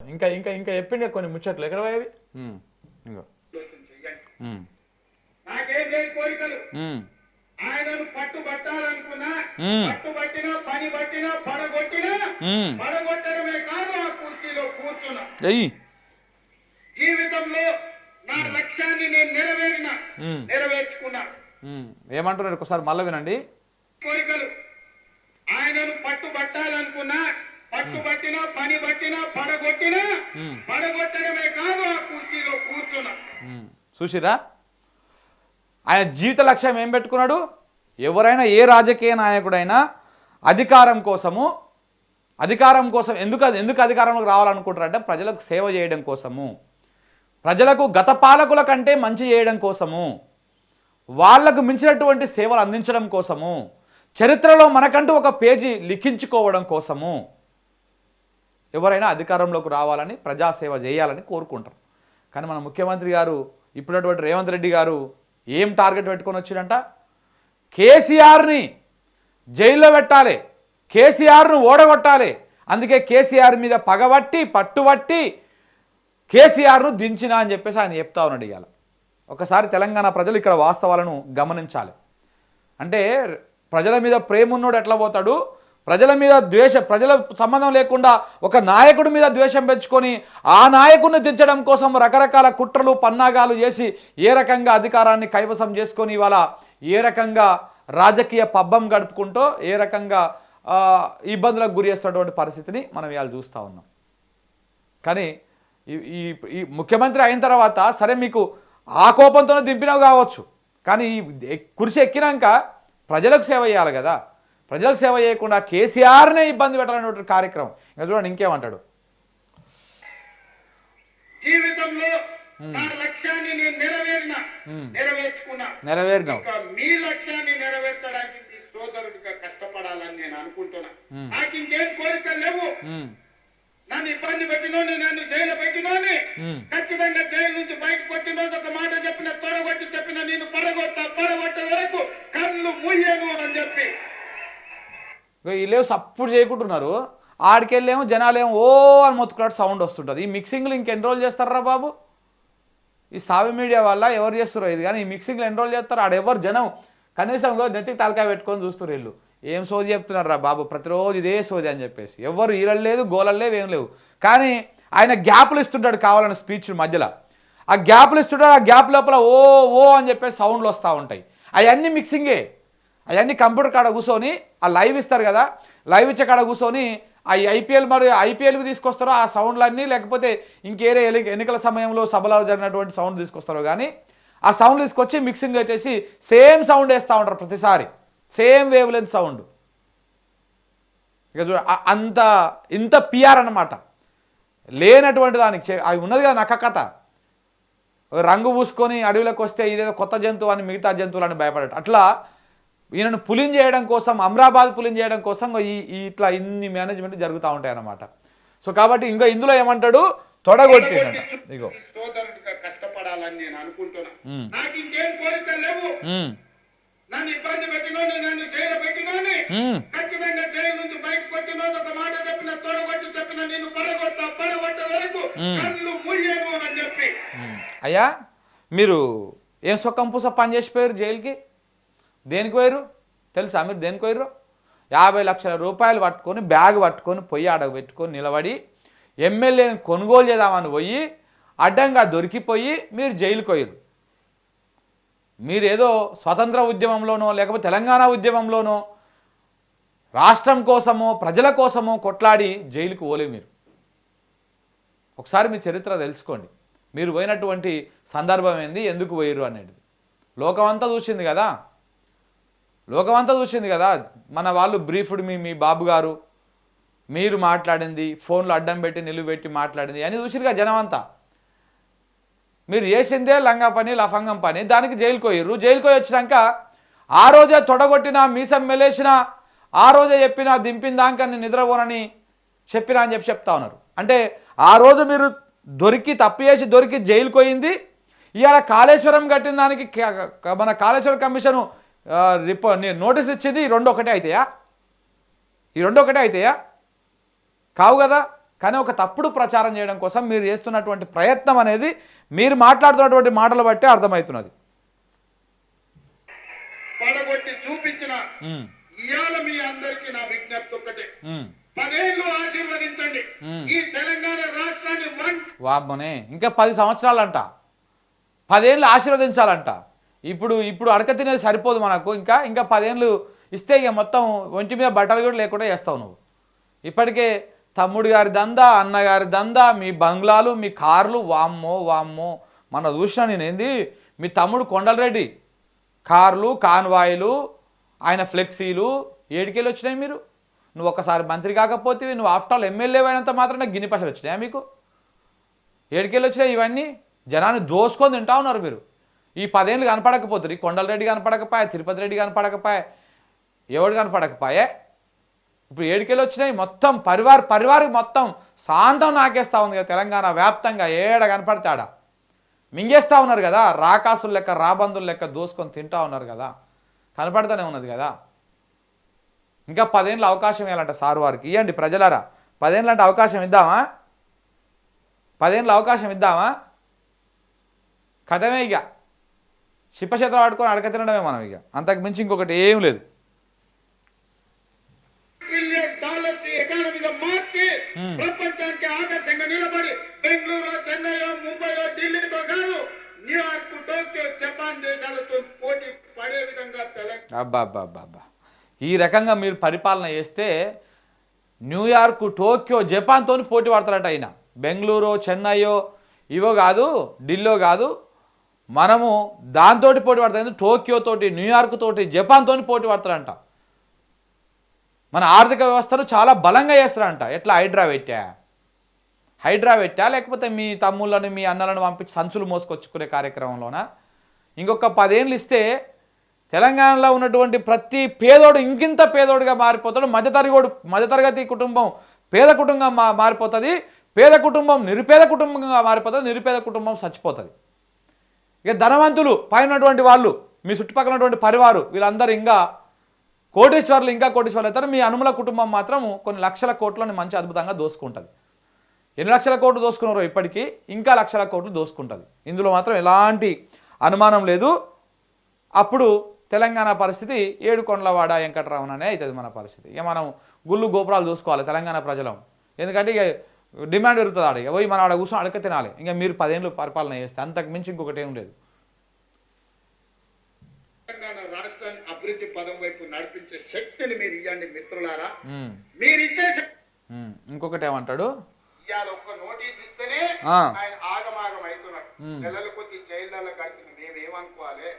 ఇంకా ఇంకా ఇంకా చెప్పిండే కొన్ని ముచ్చట్లు ఎక్కడ పోయేవి ఇంకో నాకేం లేని కోరికలు ఆయనను పట్టుబట్టాలనుకున్నా పట్టుబట్టినా పని పట్టినా పడగొట్టినా పడగొట్టడమే కాదు ఆ కుర్చీలో కూర్చున్నా జీవితంలో నా లక్ష్యాన్ని నేను నెరవేర్చుకున్నా. ఏమంటున్నారు ఒకసారి మళ్ళీ వినండి. కోరికలు ఆయనను పట్టుబట్టాలనుకున్నా పట్టుబట్టినా పని పట్టినా పడగొట్టినా పడగొట్టడమే కాదు ఆ కుర్చీలో కూర్చున్నా. చూసిరా, ఆయన జీవిత లక్ష్యం ఏం పెట్టుకున్నాడు? ఎవరైనా ఏ రాజకీయ నాయకుడైనా అధికారం కోసం ఎందుకు అధికారంలోకి రావాలనుకుంటారంటే ప్రజలకు సేవ చేయడం కోసము, ప్రజలకు గత పాలకుల కంటే మంచి చేయడం కోసము, వాళ్లకు మించినటువంటి సేవలు అందించడం కోసము, చరిత్రలో మనకంటూ ఒక పేజీ లిఖించుకోవడం కోసము ఎవరైనా అధికారంలోకి రావాలని ప్రజాసేవ చేయాలని కోరుకుంటారు. కానీ మన ముఖ్యమంత్రి గారు ఇప్పుడున్నటువంటి రేవంత్ రెడ్డి గారు ఏం టార్గెట్ పెట్టుకొని వచ్చిందంట? కేసీఆర్ని జైల్లో పెట్టాలి, కేసీఆర్ను ఓడగొట్టాలి, అందుకే కేసీఆర్ మీద పగబట్టి పట్టుబట్టి కేసీఆర్ను దించినా అని చెప్పేసి ఆయన చెప్తా ఉన్నాడు. ఇవాళ ఒకసారి తెలంగాణ ప్రజలు ఇక్కడ వాస్తవాలను గమనించాలి. అంటే ప్రజల మీద ప్రేమ ఉన్నోడు ఎట్లా పోతాడు, ప్రజల మీద ప్రజల సంబంధం లేకుండా ఒక నాయకుడి మీద ద్వేషం పెంచుకొని ఆ నాయకుడిని దించడం కోసం రకరకాల కుట్రలు పన్నాగాలు చేసి ఏ రకంగా అధికారాన్ని కైవసం చేసుకొని ఇవాళ ఏ రకంగా రాజకీయ పబ్బం గడుపుకుంటూ ఏ రకంగా ఇబ్బందులకు గురి చేస్తున్నటువంటి పరిస్థితిని మనం ఇవాళ చూస్తూ ఉన్నాం. కానీ ఈ ముఖ్యమంత్రి అయిన తర్వాత సరే మీకు ఆ కోపంతోనే దింపినవి కావచ్చు, కానీ కుర్చీ ఎక్కినాక ప్రజలకు సేవ చేయాలి కదా. ప్రజలకు సేవ చేయకుండా కేసీఆర్నే ఇబ్బంది పెట్టాలనేటువంటి కార్యక్రమం. ఇంకా చూడండి ఇంకేమంటాడు. జీవితంలో నా లక్ష్యాన్ని నేను నెరవేర్చుకున్నా. మీ లక్ష్యాన్ని నెరవేర్చడానికి మీ సోదరుడిగా కష్టపడాలని నేను అనుకుంటున్నా. నాకు ఇంకేం కోరికలు లేవు. నన్ను ఇబ్బంది పెట్టినోని, నన్ను జైలు పెట్టినోని ఖచ్చితంగా జైలు నుంచి బయటకు వచ్చిన రోజు ఒక మాట చెప్పిన, తొడగొట్టి చెప్పిన, నేను పడగొట్టే వరకు కళ్ళు ముయ్యను అని చెప్పి వీళ్ళేమో సపోర్ట్ చేయకుంటున్నారు. ఆడికెళ్ళేమో జనాలేమో ఓ అని మొత్తుకున్నట్టు సౌండ్ వస్తుంటుంది. ఈ మిక్సింగ్లు ఇంకెన్ని రోజులు చేస్తారా బాబు? ఈ సావి మీడియా వల్ల ఎవరు చేస్తారో ఇది, కానీ ఈ మిక్సింగ్లు ఎన్ని రోజులు చేస్తారు? ఆడెవరు జనం కనీసం నెత్తికి తలకాయ పెట్టుకొని చూస్తారు. వీళ్ళు ఏం సోది చెప్తున్నారు రా బాబు, ప్రతిరోజు ఇదే సోది అని చెప్పేసి. ఎవరు ఈరలు లేదు, గోలలు లేవు, ఏం లేవు. కానీ ఆయన గ్యాప్లు ఇస్తుంటాడు కావాలని స్పీచ్ మధ్యలో. ఆ గ్యాప్లు ఇస్తుంటాడు, ఆ గ్యాప్ లోపల ఓ ఓ అని చెప్పేసి సౌండ్లు వస్తూ ఉంటాయి. అవన్నీ మిక్సింగే. అవన్నీ కంప్యూటర్ కాడ కూర్చొని ఆ లైవ్ ఇస్తారు కదా, లైవ్ ఇచ్చే కాడ కూర్చొని ఆ ఐపీఎల్కి తీసుకొస్తారో ఆ సౌండ్లన్నీ, లేకపోతే ఇంకేరే ఎన్నికల సమయంలో సభలో జరిగినటువంటి సౌండ్ తీసుకొస్తారో, కానీ ఆ సౌండ్ తీసుకొచ్చి మిక్సింగ్ పెట్టేసి సేమ్ సౌండ్ వేస్తూ ఉంటారు ప్రతిసారి, సేమ్ వేవ్ లెంత్ సౌండ్. ఇక చూడ ఇంత పిఆర్ అన్నమాట. లేనటువంటి దానికి అవి ఉన్నది కదా నక్క కథ. రంగు పూసుకొని అడవిలోకి వస్తే ఇదేదో కొత్త జంతువు అని మిగతా జంతువులని భయపడట. అట్లా ఈయనను పులిం చేయడం కోసం, అమ్రాబాద్ పులిం చేయడం కోసం ఇట్లా ఇన్ని మేనేజ్మెంట్ జరుగుతూ ఉంటాయి అన్నమాట. సో కాబట్టి ఇంకా ఇందులో ఏమంటాడు, తొడగొట్టిండ. ఇగో సోదరుడిగా కష్టపడాలని నేను అనుకుంటున్నా. నాకు ఇంకేం కోరికలు లేవు. నన్ను ఇబ్బంది పెట్టినోని, నన్ను జైలు పెట్టినోని ఖచ్చితంగా జైలు నుంచి బయటకు వచ్చిన రోజు ఒక మాట చెప్పిన, తొడగొట్టి చెప్పిన, నేను పడగొట్టే వరకు కళ్ళు ముయ్యను అని చెప్పి. అయ్యా మీరు ఏం సొక్కం పూస పని చేసిపోయారు జైలుకి? దేనికి పోయారు తెలుసా? మీరు దేనికి పోయారు? 50 లక్షల రూపాయలు పట్టుకొని బ్యాగ్ పట్టుకొని పొయ్యి ఆడ పెట్టుకొని నిలబడి ఎమ్మెల్యేని కొనుగోలు చేద్దామని పోయి అడ్డంగా దొరికిపోయి మీరు జైలుకి పోయారు. మీరేదో స్వతంత్ర ఉద్యమంలోనో లేకపోతే తెలంగాణ ఉద్యమంలోనో రాష్ట్రం కోసమో ప్రజల కోసమో కొట్లాడి జైలుకు పోలే. మీరు ఒకసారి మీ చరిత్ర తెలుసుకోండి. మీరు పోయినటువంటి సందర్భం ఏంది, ఎందుకు పోయారు అనేది లోకమంతా చూసింది కదా. మన వాళ్ళు బ్రీఫ్డ్ మీ బాబు గారు, మీరు మాట్లాడింది, ఫోన్లో అడ్డం పెట్టి నిలువబెట్టి మాట్లాడింది అని చూసిరుగా జనం అంతా. మీరు చేసిందే లంగా పని, లఫంగం పని, దానికి జైలుకి పోయిర్రు. జైలుకి పోయి వచ్చినాక ఆ రోజే తొడగొట్టినా, మీసం మెలేసినా, ఆ రోజే చెప్పినా, దింపిన దాకా నేను నిద్రపోనని చెప్పినా అని చెప్తా ఉన్నారు. అంటే ఆ రోజు మీరు తప్పు చేసి దొరికి జైలుకి పోయింది. ఇవాళ కాళేశ్వరం కట్టిన దానికి మన కాళేశ్వరం కమిషను నోటీస్ ఇచ్చింది. ఈ రెండు ఒకటే అవుతాయా? కావు కదా. కానీ ఒక తప్పుడు ప్రచారం చేయడం కోసం మీరు చేస్తున్నటువంటి ప్రయత్నం అనేది మీరు మాట్లాడుతున్నటువంటి మాటలు బట్టి అర్థమవుతున్నది. పడగొట్టి చూపించిన ఇవాళ మీ అందరికీ నా విజ్ఞప్తి ఒక్కటే, 10 ఏళ్ళు ఆశీర్వదించండి ఈ తెలంగాణ రాష్ట్రాన్ని. వామ్మనే ఇంకా 10 సంవత్సరాలంట, 10 ఏళ్ళు ఆశీర్వదించాలంట. ఇప్పుడు అడక తినేది సరిపోదు మనకు, ఇంకా 10 ఏళ్ళు ఇస్తే ఇక మొత్తం ఒంటి మీద బట్టలు కూడా లేకుండా చేస్తావు నువ్వు. ఇప్పటికే తమ్ముడు గారి దందా, అన్నగారి దందా, మీ బంగ్లాలు, మీ కార్లు, వామ్మో మన చూసినా నేనేంది, మీ తమ్ముడు కొండలరెడ్డి కార్లు, కాన్వాయిలు, ఆయన ఫ్లెక్సీలు ఏడికెళ్ళి వచ్చినాయి మీరు? నువ్వు ఒకసారి మంత్రి కాకపోతే నువ్వు ఆఫ్టర్ ఆల్ ఎమ్మెల్యే అయినంత మాత్రమే గిన్ని పైసలు వచ్చినాయా మీకు? ఏడికెళ్ళి వచ్చినాయి ఇవన్నీ? జనాన్ని దోసుకొని తింటా ఉన్నారు మీరు. ఈ 10 ఏళ్ళు కనపడకపోతుంది, కొండలరెడ్డి కనపడకపోయా, తిరుపతి రెడ్డి కనపడకపోయా, ఎవడు కనపడకపోయే. ఇప్పుడు ఏడికెళ్ళి వచ్చినాయి? మొత్తం పరివారం మొత్తం శాంతం నాకేస్తూ ఉంది కదా తెలంగాణ వ్యాప్తంగా. ఏడ కనపడతాడా మింగేస్తూ ఉన్నారు కదా, రాకాసులు లెక్క రాబందులు లెక్క దోసుకొని తింటా ఉన్నారు కదా, కనపడుతూనే ఉన్నది కదా. ఇంకా 10 ఏళ్ళు అవకాశం ఇవ్వాలంట సారు వారికి. ఇవ్వండి ప్రజలారా, 10 ఏళ్ళు అంటే అవకాశం ఇద్దామా? 10 ఏళ్ళు అవకాశం ఇద్దామా? కథమే ఇక శిప్పచేత్రం ఆడుకొని అడక తినడమే మనం, ఇక అంతకు మించి ఇంకొకటి ఏం లేదు. $1 ట్రిలియన్ ఎకానమీగా మార్చి ప్రపంచానికి ఆదర్శంగా నిలబడి బెంగళూరు, చెన్నై, ముంబై, ఢిల్లీతో కాదు న్యూయార్క్, టోక్యో, జపాన్ దేశాలతో పోటీ పడే విధంగా అబ్బా ఈ రకంగా మీరు పరిపాలన చేస్తే న్యూయార్క్, టోక్యో, జపాన్తో పోటీ పడతారట. అయిన బెంగళూరు, చెన్నైయో ఇవో కాదు, ఢిల్లో కాదు, మనము దాంతో పోటీ పడతాం. టోక్యో తోటి, న్యూయార్క్ తోటి, జపాన్తో పోటీ పడతారంట. మన ఆర్థిక వ్యవస్థను చాలా బలంగా చేస్తారంట. ఎట్లా? హైడ్రా పెట్టా లేకపోతే మీ తమ్ముళ్ళని మీ అన్నలను పంపించి సంచులు మోసుకొచ్చుకునే కార్యక్రమంలోనా? ఇంకొక 10 ఏళ్ళు ఇస్తే తెలంగాణలో ఉన్నటువంటి ప్రతి పేదోడు ఇంకింత పేదోడుగా మారిపోతాడు. మధ్యతరగతి కుటుంబం పేద కుటుంబం మారిపోతుంది, పేద కుటుంబం నిరుపేద కుటుంబంగా మారిపోతుంది, నిరుపేద కుటుంబం చచ్చిపోతుంది. ఇక ధనవంతులు పైనటువంటి వాళ్ళు, మీ చుట్టుపక్కల ఉన్నటువంటి పరివారు, వీళ్ళందరూ ఇంకా కోటీశ్వర్లు అవుతారు. మీ అనుముల కుటుంబం మాత్రం కొన్ని లక్షల కోట్లని మంచి అద్భుతంగా దోసుకుంటుంది. ఎన్ని లక్షల కోట్లు దోసుకున్నారో ఇప్పటికీ ఇంకా లక్షల కోట్లు దోసుకుంటుంది. ఇందులో మాత్రం ఎలాంటి అనుమానం లేదు. అప్పుడు తెలంగాణ పరిస్థితి ఏడుకొండలవాడ వెంకటరామన్ అనే అవుతుంది మన పరిస్థితి. ఇక మనం గుళ్ళు గోపురాలు చూసుకోవాలి తెలంగాణ ప్రజలం. ఎందుకంటే ఇక డిమాండ్ పెరుగుతుంది. ఆడ పోయి మన ఆడ కూర్చొని అడక తినాలి. ఇంకా మీరు 10 ఏళ్ళు పరిపాలన చేస్తే అంతకు మించి ఇంకొకటి ఏం లేదు. తెలంగాణ రాష్ట్రాన్ని అభివృద్ధి పదం వైపు నడిపించే శక్తిని మీరు ఇవ్వండి మిత్రులారా. మీరు ఇచ్చే ఇంకొకటి ఏమంటాడు, ఇవాళ ఒక్క నోటీస్ ఇస్తేనే ఆయన ఆగమాగం అవుతున్నాడు. నెలల కొద్ది జైళ్ళలో కడిపి మేమేమనుకోవాలి?